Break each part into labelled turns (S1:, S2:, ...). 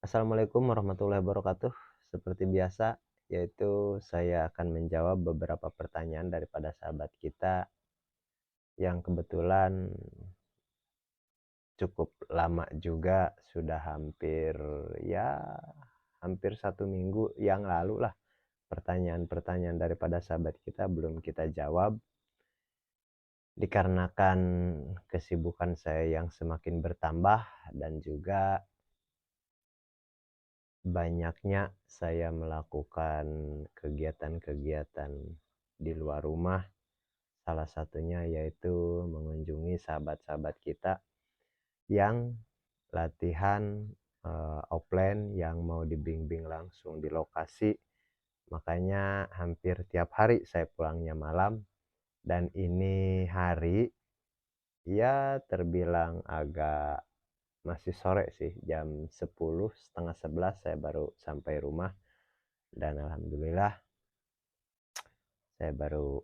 S1: Assalamualaikum warahmatullahi wabarakatuh. Seperti biasa, yaitu saya akan menjawab beberapa pertanyaan daripada sahabat kita yang kebetulan cukup lama juga, sudah ya hampir 1 minggu yang lalu lah. Pertanyaan-pertanyaan daripada sahabat kita belum kita jawab dikarenakan kesibukan saya yang semakin bertambah dan juga banyaknya saya melakukan kegiatan-kegiatan di luar rumah, salah satunya yaitu mengunjungi sahabat-sahabat kita yang latihan offline yang mau dibimbing langsung di lokasi. Makanya hampir tiap hari saya pulangnya malam, dan ini hari ya terbilang agak masih sore sih, jam 10, setengah 11 saya baru sampai rumah. Dan alhamdulillah saya baru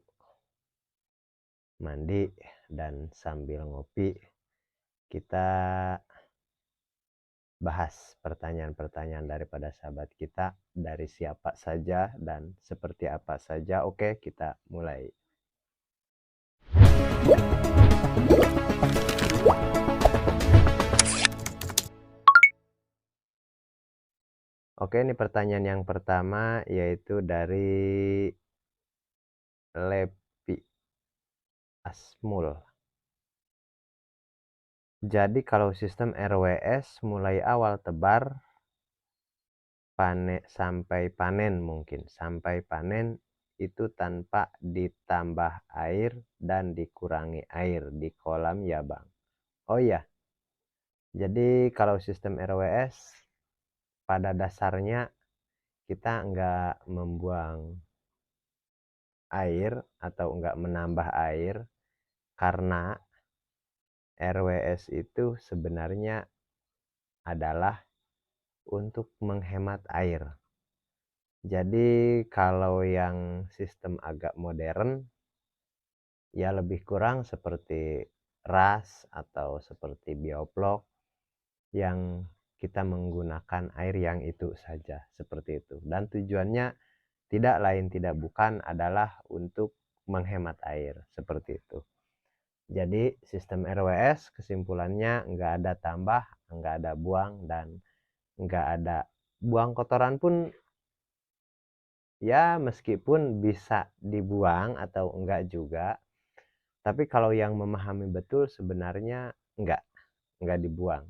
S1: mandi, dan sambil ngopi kita bahas pertanyaan-pertanyaan daripada sahabat kita, dari siapa saja dan seperti apa saja. Oke, kita mulai. Oke, ini pertanyaan yang pertama yaitu dari Lepi Asmul. Jadi kalau sistem RWS mulai awal tebar sampai panen itu tanpa ditambah air dan dikurangi air di kolam ya Bang? Oh iya, jadi kalau sistem RWS pada dasarnya kita nggak membuang air atau nggak menambah air, karena RWS itu sebenarnya adalah untuk menghemat air. Jadi kalau yang sistem agak modern ya lebih kurang seperti RAS atau seperti Biofloc yang kita menggunakan air yang itu saja, seperti itu. Dan tujuannya tidak lain tidak bukan adalah untuk menghemat air, seperti itu. Jadi sistem RWS kesimpulannya nggak ada tambah, nggak ada buang, dan nggak ada buang kotoran pun. Ya meskipun bisa dibuang atau enggak juga, tapi kalau yang memahami betul sebenarnya enggak dibuang.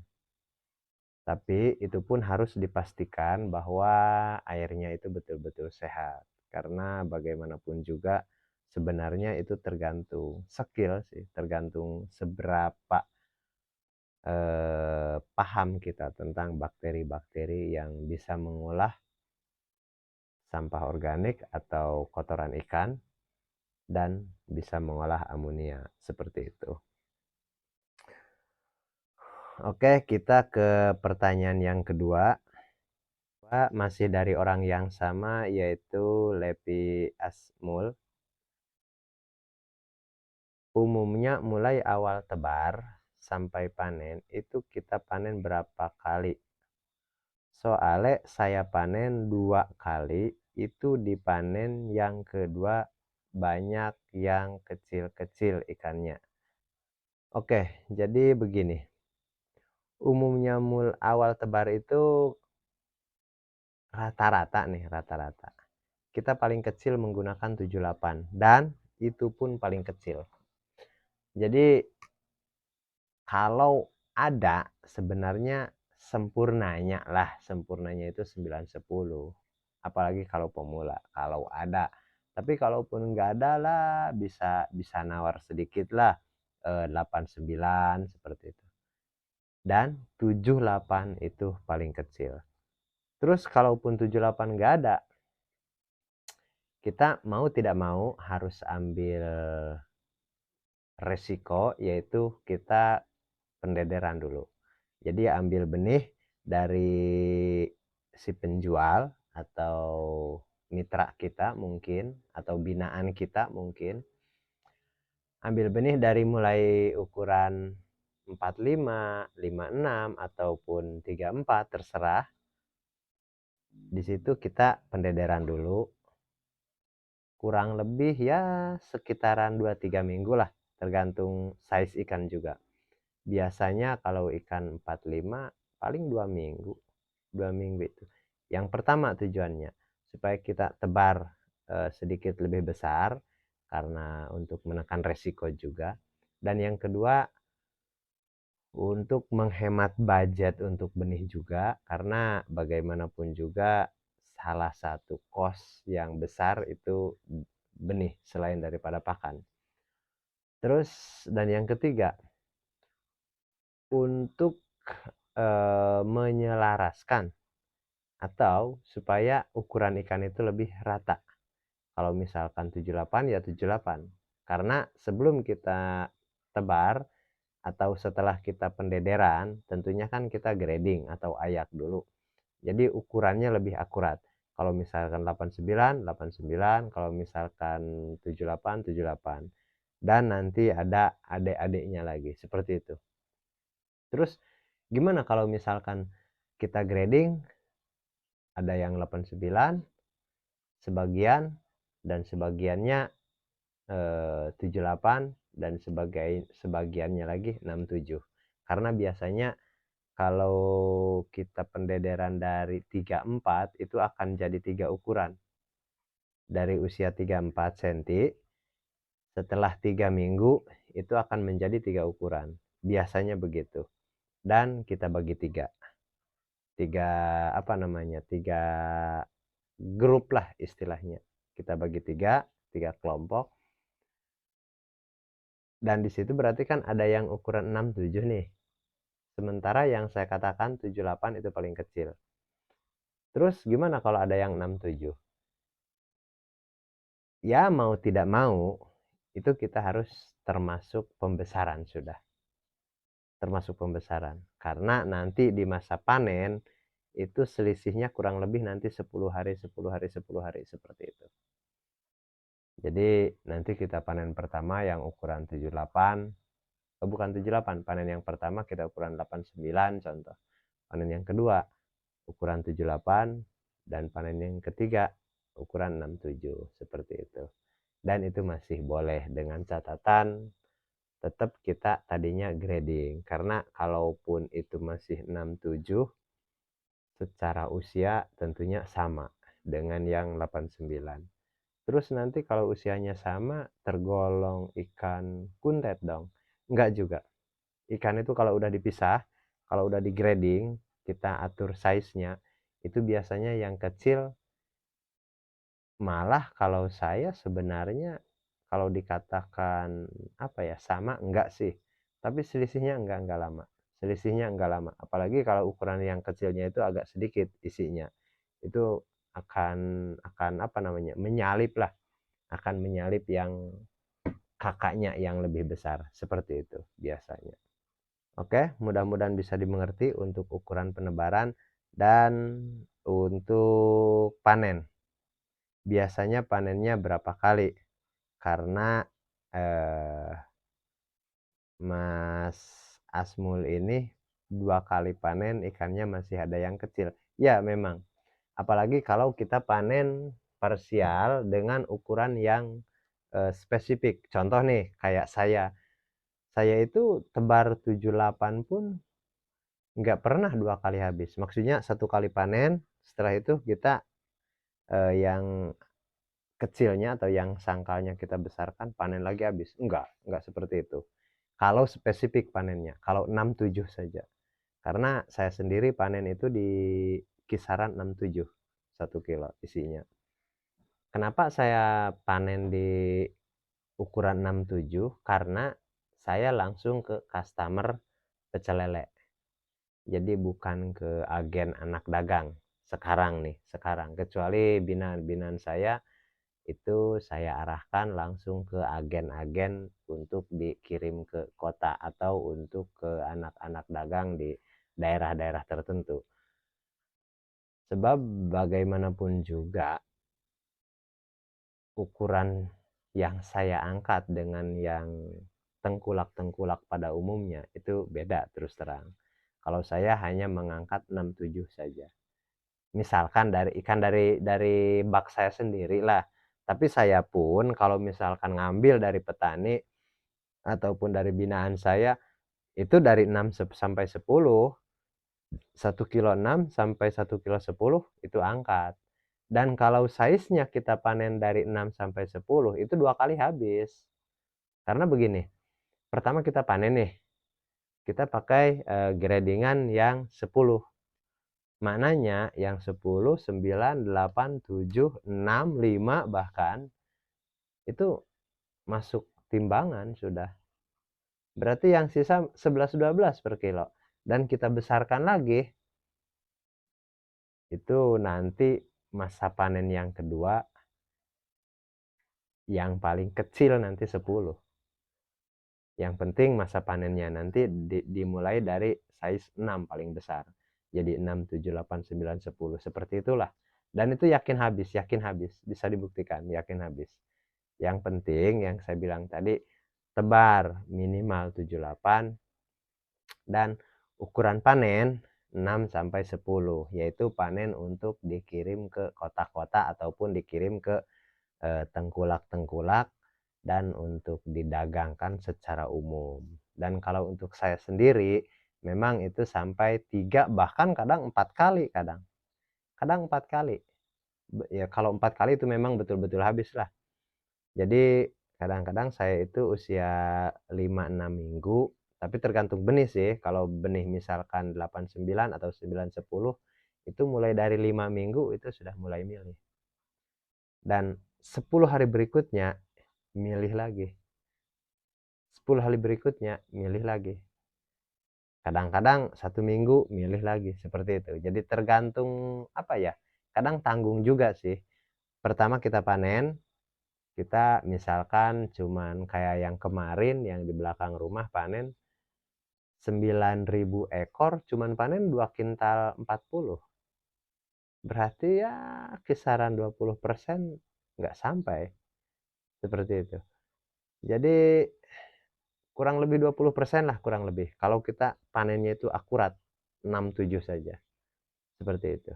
S1: Tapi itu pun harus dipastikan bahwa airnya itu betul-betul sehat. Karena bagaimanapun juga sebenarnya itu tergantung skill sih, tergantung seberapa paham kita tentang bakteri-bakteri yang bisa mengolah sampah organik atau kotoran ikan dan bisa mengolah amonia, seperti itu. Oke, kita ke pertanyaan yang kedua. Masih dari orang yang sama, yaitu Lepi Asmul. Umumnya mulai awal tebar sampai panen itu kita panen berapa kali? Soalnya saya panen 2 kali, itu dipanen yang kedua banyak yang kecil-kecil ikannya. Oke, jadi begini. Umumnya awal tebar itu rata-rata kita paling kecil menggunakan 78, dan itu pun paling kecil. Jadi kalau ada sebenarnya sempurnanya itu 9-10, apalagi kalau pemula, kalau ada. Tapi kalaupun nggak ada lah, bisa nawar sedikit lah, 8-9 seperti itu. Dan 7-8 itu paling kecil. Terus kalaupun 7-8 nggak ada, kita mau tidak mau harus ambil resiko, yaitu kita pendederan dulu. Jadi ambil benih dari si penjual atau mitra kita mungkin, atau binaan kita mungkin. Ambil benih dari mulai ukuran 45, 56 ataupun 34, terserah. Di situ kita pendederan dulu, kurang lebih ya sekitaran 2-3 minggu lah, tergantung size ikan juga. Biasanya kalau ikan 45 paling 2 minggu. 2 minggu itu. Yang pertama tujuannya supaya kita tebar sedikit lebih besar karena untuk menekan resiko juga. Dan yang kedua untuk menghemat budget untuk benih juga, karena bagaimanapun juga salah satu cost yang besar itu benih selain daripada pakan. Terus dan yang ketiga untuk menyelaraskan atau supaya ukuran ikan itu lebih rata. Kalau misalkan 78 ya 78. Karena sebelum kita tebar atau setelah kita pendederan, tentunya kan kita grading atau ayak dulu. Jadi ukurannya lebih akurat. Kalau misalkan 89, 89, kalau misalkan 78, 78. Dan nanti ada adik-adiknya lagi, seperti itu. Terus gimana kalau misalkan kita grading, ada yang 89, sebagian, dan sebagiannya 78, dan sebagiannya lagi 67. Karena biasanya kalau kita pendederan dari 34 itu akan jadi 3 ukuran. Dari usia 34 cm, setelah 3 minggu itu akan menjadi 3 ukuran. Biasanya begitu. Dan kita bagi 3. 3 grup lah istilahnya. Kita bagi 3 kelompok. Dan di situ berarti kan ada yang ukuran 67 nih. Sementara yang saya katakan 78 itu paling kecil. Terus gimana kalau ada yang 67? Ya mau tidak mau itu kita harus termasuk pembesaran sudah. Termasuk pembesaran. Karena nanti di masa panen itu selisihnya kurang lebih nanti 10 hari, 10 hari, 10 hari seperti itu. Jadi nanti kita panen pertama yang ukuran 78, bukan 78, panen yang pertama kita ukuran 89 contoh. Panen yang kedua ukuran 78, dan panen yang ketiga ukuran 67 seperti itu. Dan itu masih boleh dengan catatan tetap kita tadinya grading, karena kalaupun itu masih 67 secara usia tentunya sama dengan yang 89. Terus nanti kalau usianya sama tergolong ikan kuntet dong? Enggak juga. Ikan itu kalau udah dipisah, kalau udah di grading, kita atur size-nya, itu biasanya yang kecil, malah kalau saya sebenarnya kalau dikatakan apa ya sama, enggak sih. Tapi selisihnya enggak lama. Selisihnya enggak lama. Apalagi kalau ukuran yang kecilnya itu agak sedikit isinya. Itu akan apa namanya? Menyalip lah. Akan menyalip yang kakaknya yang lebih besar. Seperti itu biasanya. Oke, mudah-mudahan bisa dimengerti untuk ukuran penebaran dan untuk panen. Biasanya panennya berapa kali? Karena Mas Asmul ini 2 kali panen ikannya masih ada yang kecil. Ya memang, apalagi kalau kita panen parsial dengan ukuran yang spesifik. Contoh nih kayak saya itu tebar 78 pun nggak pernah 2 kali habis. Maksudnya 1 kali panen, setelah itu kita yang kecilnya atau yang sangkalnya kita besarkan panen lagi habis. Enggak seperti itu. Kalau spesifik panennya, kalau 67 saja. Karena saya sendiri panen itu di kisaran 67 1 kilo isinya. Kenapa saya panen di ukuran 67? Karena saya langsung ke customer pecel lele. Jadi bukan ke agen anak dagang sekarang nih, kecuali binaan-binaan saya itu saya arahkan langsung ke agen-agen untuk dikirim ke kota atau untuk ke anak-anak dagang di daerah-daerah tertentu. Sebab bagaimanapun juga ukuran yang saya angkat dengan yang tengkulak-tengkulak pada umumnya itu beda terus terang. Kalau saya hanya mengangkat 67 saja. misalkan dari ikan dari bak saya sendiri lah. Tapi saya pun kalau misalkan ngambil dari petani ataupun dari binaan saya, itu dari 6 sampai 10, 1 kilo 6 sampai 1 kilo 10 itu angkat. Dan kalau size-nya kita panen dari 6 sampai 10 itu 2 kali habis. Karena begini, pertama kita panen nih, kita pakai gradingan yang 10. Maknanya yang 10, 9, 8, 7, 6, 5 bahkan itu masuk timbangan sudah. Berarti yang sisa 11-12 per kilo. Dan kita besarkan lagi, itu nanti masa panen yang kedua yang paling kecil nanti 10. Yang penting masa panennya nanti dimulai dari size 6 paling besar. Jadi 6, 7, 8, 9, 10. Seperti itulah. Dan itu yakin habis. Bisa dibuktikan, yakin habis. Yang penting yang saya bilang tadi, tebar minimal 78 dan ukuran panen 6 sampai 10, yaitu panen untuk dikirim ke kota-kota ataupun dikirim ke tengkulak-tengkulak dan untuk didagangkan secara umum. Dan kalau untuk saya sendiri memang itu sampai 3 bahkan kadang 4 kali kadang 4 kali. Ya kalau 4 kali itu memang betul-betul habis lah. Jadi kadang-kadang saya itu usia 5-6 minggu, tapi tergantung benih sih. Kalau benih misalkan 8-9 atau 9-10 itu mulai dari 5 minggu itu sudah mulai milih. Dan 10 hari berikutnya milih lagi. 10 hari berikutnya milih lagi. Kadang-kadang 1 minggu milih lagi, seperti itu. Jadi tergantung apa ya? Kadang tanggung juga sih. Pertama kita panen, kita misalkan cuman kayak yang kemarin yang di belakang rumah panen 9.000 ekor, cuman panen 2 kintal 40. Berarti ya kisaran 20% nggak sampai. Seperti itu. Jadi kurang lebih 20% lah kurang lebih. Kalau kita panennya itu akurat 6-7 saja. Seperti itu.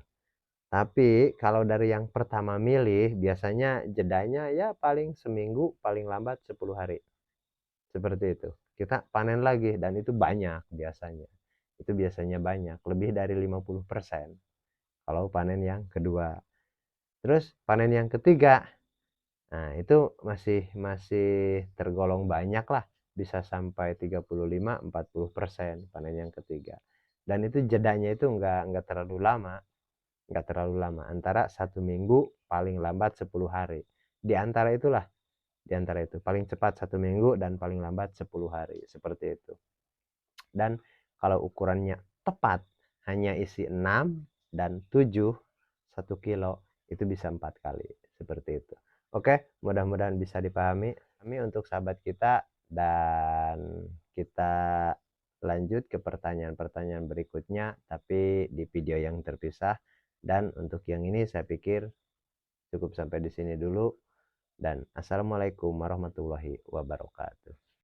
S1: Tapi kalau dari yang pertama milih biasanya jedanya ya paling seminggu, paling lambat 10 hari. Seperti itu. Kita panen lagi dan itu banyak biasanya. Itu biasanya banyak, lebih dari 50% kalau panen yang kedua. Terus panen yang ketiga, nah itu masih tergolong banyak lah, bisa sampai 35-40% panen yang ketiga. Dan itu jedanya itu enggak terlalu lama, antara 1 minggu paling lambat 10 hari. Di antara itu paling cepat 1 minggu dan paling lambat 10 hari, seperti itu. Dan kalau ukurannya tepat hanya isi 6 dan 7 1 kilo itu bisa 4 kali, seperti itu. Oke, mudah-mudahan bisa dipahami. Kami untuk sahabat kita, dan kita lanjut ke pertanyaan-pertanyaan berikutnya tapi di video yang terpisah. Dan untuk yang ini saya pikir cukup sampai di sini dulu, dan assalamualaikum warahmatullahi wabarakatuh.